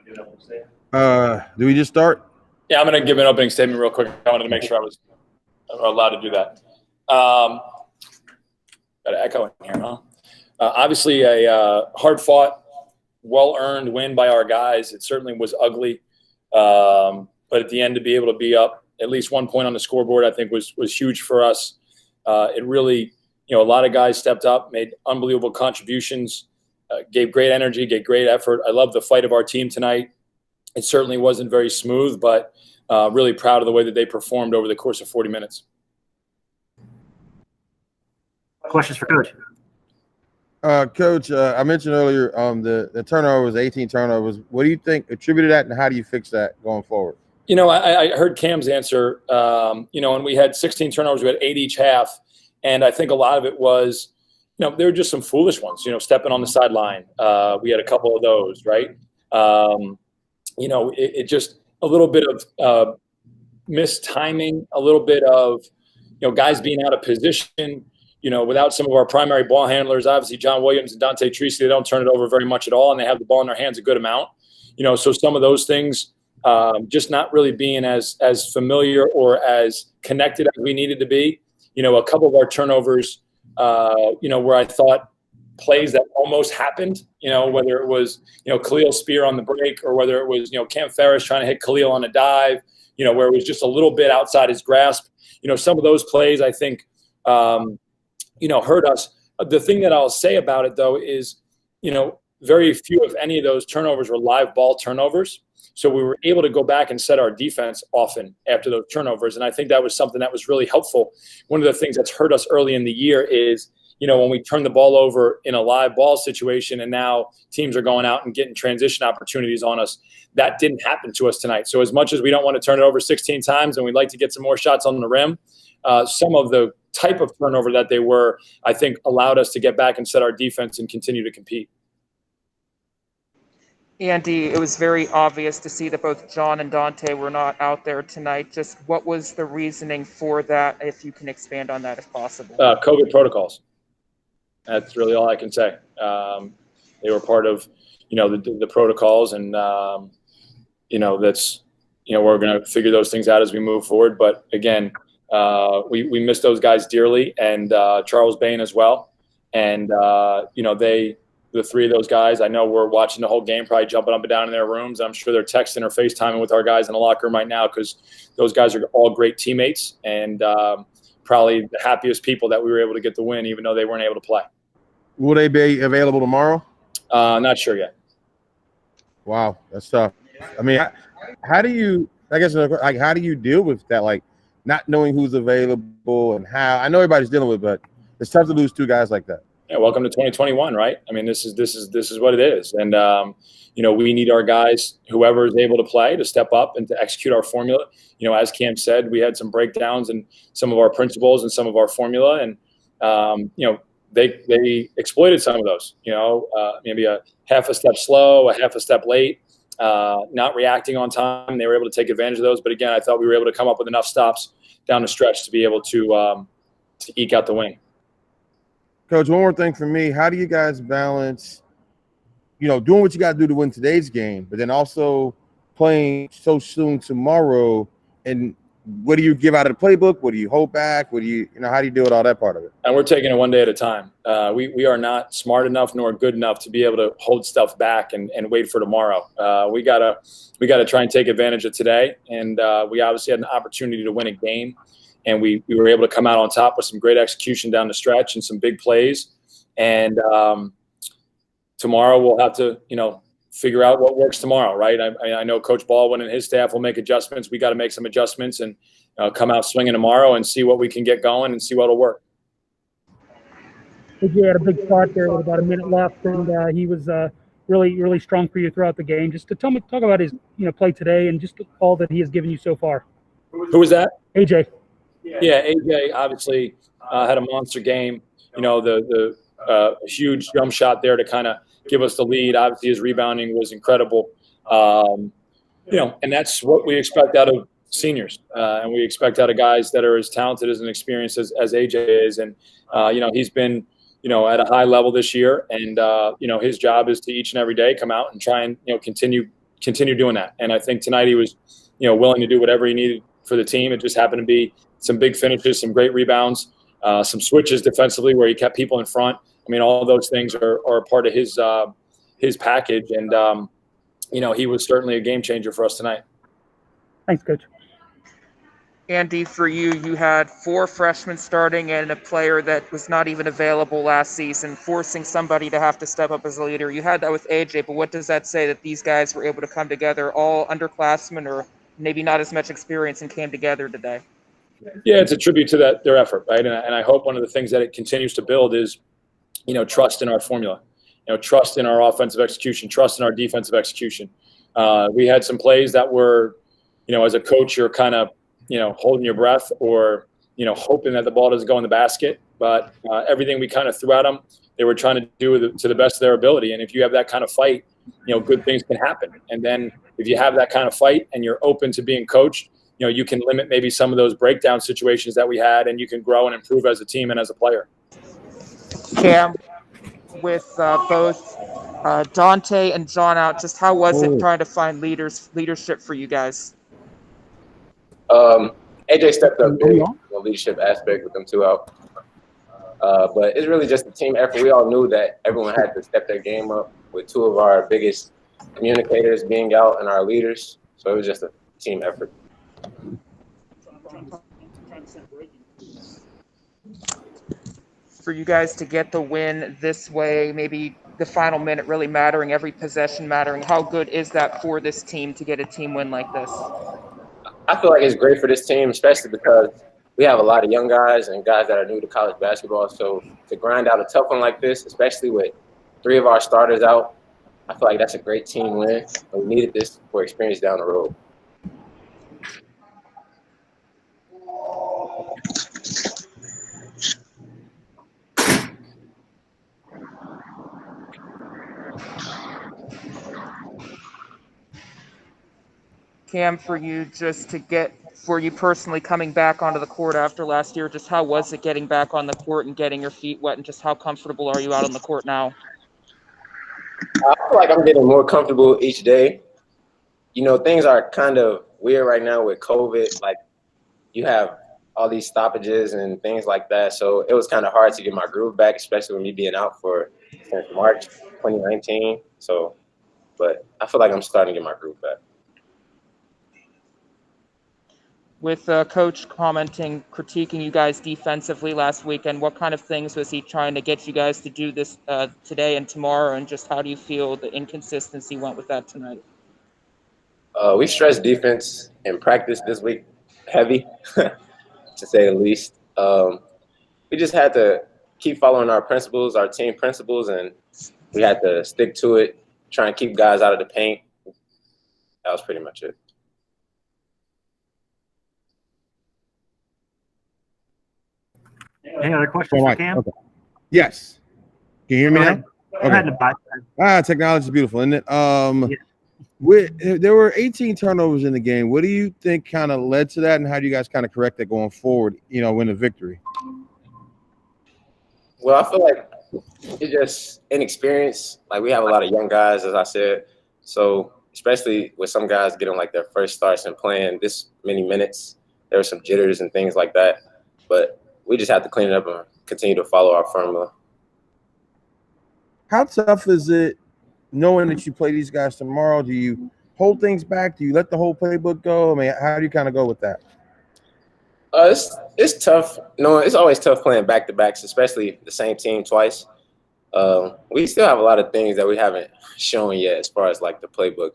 Do we just start? Yeah, I'm going to give an opening statement real quick. I wanted to make sure I was allowed to do that. Got an echo in here, huh? Obviously, a hard-fought, well-earned win by our guys. It certainly was ugly, but at the end, to be able to be up at least 1 point on the scoreboard, I think was huge for us. It really, a lot of guys stepped up, made unbelievable contributions, gave great energy, gave great effort. I love the fight of our team tonight. It certainly wasn't very smooth, but really proud of the way that they performed over the course of 40 minutes. Questions for Coach? Coach, I mentioned earlier the turnovers, 18 turnovers. What do you think attributed that, and how do you fix that going forward? I heard Cam's answer. When we had 16 turnovers, we had 8 each half, and I think a lot of it was, there were just some foolish ones. Stepping on the sideline. We had a couple of those, right? It just a little bit of missed timing, a little bit of guys being out of position. Without some of our primary ball handlers, obviously John Williams and Dante Treacy, they don't turn it over very much at all, and they have the ball in their hands a good amount. So some of those things just not really being as familiar or as connected as we needed to be. A couple of our turnovers, where I thought plays that almost happened, whether it was, Khalil Spear on the break, or whether it was, Cam Ferris trying to hit Khalil on a dive, where it was just a little bit outside his grasp. Some of those plays, I think, hurt us. The thing that I'll say about it, though, is, very few, if any, of those turnovers were live ball turnovers. So we were able to go back and set our defense often after those turnovers. And I think that was something that was really helpful. One of the things that's hurt us early in the year is, when we turn the ball over in a live ball situation and now teams are going out and getting transition opportunities on us, that didn't happen to us tonight. So as much as we don't want to turn it over 16 times and we'd like to get some more shots on the rim, some of the type of turnover that they were, I think, allowed us to get back and set our defense and continue to compete. Andy, it was very obvious to see that both John and Dante were not out there tonight. Just what was the reasoning for that, if you can expand on that if possible? COVID protocols. That's really all I can say. They were part of, the protocols, and, that's, we're going to figure those things out as we move forward. But again, we miss those guys dearly, and Charles Bain as well. And, the three of those guys, I know we're watching the whole game, probably jumping up and down in their rooms. I'm sure they're texting or FaceTiming with our guys in the locker room right now, because those guys are all great teammates and probably the happiest people that we were able to get the win, even though they weren't able to play. Will they be available tomorrow? Not sure yet. Wow, that's tough. I mean, how do you deal with that, like not knowing who's available and how? I know everybody's dealing with it, but it's tough to lose two guys like that. Yeah, welcome to 2021, right? I mean, this is what it is, and we need our guys, whoever is able to play, to step up and to execute our formula. As Cam said, we had some breakdowns in some of our principles and some of our formula, and they exploited some of those. Maybe a half a step slow, a half a step late, not reacting on time. They were able to take advantage of those, but again, I thought we were able to come up with enough stops down the stretch to be able to eke out the win. Coach, one more thing for me. How do you guys balance, doing what you got to do to win today's game, but then also playing so soon tomorrow? And what do you give out of the playbook? What do you hold back? What do you, how do you deal with all that part of it? And we're taking it one day at a time. We are not smart enough nor good enough to be able to hold stuff back and wait for tomorrow. We gotta try and take advantage of today. And we obviously had an opportunity to win a game. And we were able to come out on top with some great execution down the stretch and some big plays. And tomorrow we'll have to, figure out what works tomorrow, right? I know Coach Baldwin and his staff will make adjustments. We got to make some adjustments and come out swinging tomorrow and see what we can get going and see what'll work. He had a big spot there with about a minute left, and he was really, really strong for you throughout the game. Just to talk about his, play today and just all that he has given you so far. Who was that? AJ. Yeah, AJ obviously had a monster game. The huge jump shot there to kind of give us the lead. Obviously, his rebounding was incredible. And that's what we expect out of seniors. And we expect out of guys that are as talented as and experienced as AJ is. And, he's been, at a high level this year. And, his job is to each and every day come out and try and, continue continue doing that. And I think tonight he was, willing to do whatever he needed for the team. It just happened to be some big finishes, some great rebounds, some switches defensively where he kept people in front. I mean, all those things are a part of his package. And, he was certainly a game changer for us tonight. Thanks, Coach. Andy, for you, you had 4 freshmen starting and a player that was not even available last season, forcing somebody to have to step up as a leader. You had that with AJ, but what does that say that these guys were able to come together, all underclassmen or maybe not as much experience, and came together today? Yeah, it's a tribute to their effort, right? And I hope one of the things that it continues to build is, trust in our formula, trust in our offensive execution, trust in our defensive execution. We had some plays that were, as a coach, you're kind of, holding your breath or, hoping that the ball doesn't go in the basket. But everything we kind of threw at them, they were trying to do to the best of their ability. And if you have that kind of fight, good things can happen. And then if you have that kind of fight and you're open to being coached, you can limit maybe some of those breakdown situations that we had, and you can grow and improve as a team and as a player. Cam, with both Dante and John out, just how was it trying to find leadership for you guys? AJ stepped up big on the leadership aspect with them 2 out. But it's really just a team effort. We all knew that everyone had to step their game up with 2 of our biggest communicators being out and our leaders. So it was just a team effort. For you guys to get the win this way, maybe the final minute really mattering, every possession mattering, how good is that for this team to get a team win like this? I feel like it's great for this team, especially because we have a lot of young guys and guys that are new to college basketball. So to grind out a tough one like this, especially with 3 of our starters out, I feel like that's a great team win. And we needed this for experience down the road. Cam, for you personally coming back onto the court after last year, just how was it getting back on the court and getting your feet wet, and just how comfortable are you out on the court now? I feel like I'm getting more comfortable each day. Things are kind of weird right now with COVID. Like, you have all these stoppages and things like that. So it was kind of hard to get my groove back, especially with me being out since March 2019. But I feel like I'm starting to get my groove back. With Coach critiquing you guys defensively last weekend, what kind of things was he trying to get you guys to do this today and tomorrow, and just how do you feel the inconsistency went with that tonight? We stressed defense in practice this week heavy, to say the least. We just had to keep following our principles, our team principles, and we had to stick to it, try and keep guys out of the paint. That was pretty much it. Any other questions for Cam? Okay. Yes. Can you hear me now? Go ahead. Technology is beautiful, isn't it? Yeah. There were 18 turnovers in the game. What do you think kind of led to that, and how do you guys kind of correct that going forward, win a victory? Well, I feel like it's just inexperience. Like, we have a lot of young guys, as I said. So especially with some guys getting like their first starts and playing this many minutes, there were some jitters and things like that. But we just have to clean it up and continue to follow our formula. How tough is it knowing that you play these guys tomorrow? Do you hold things back? Do you let the whole playbook go? I mean, how do you kind of go with that? It's tough. It's always tough playing back-to-backs, especially the same team twice. We still have a lot of things that we haven't shown yet as far as like the playbook.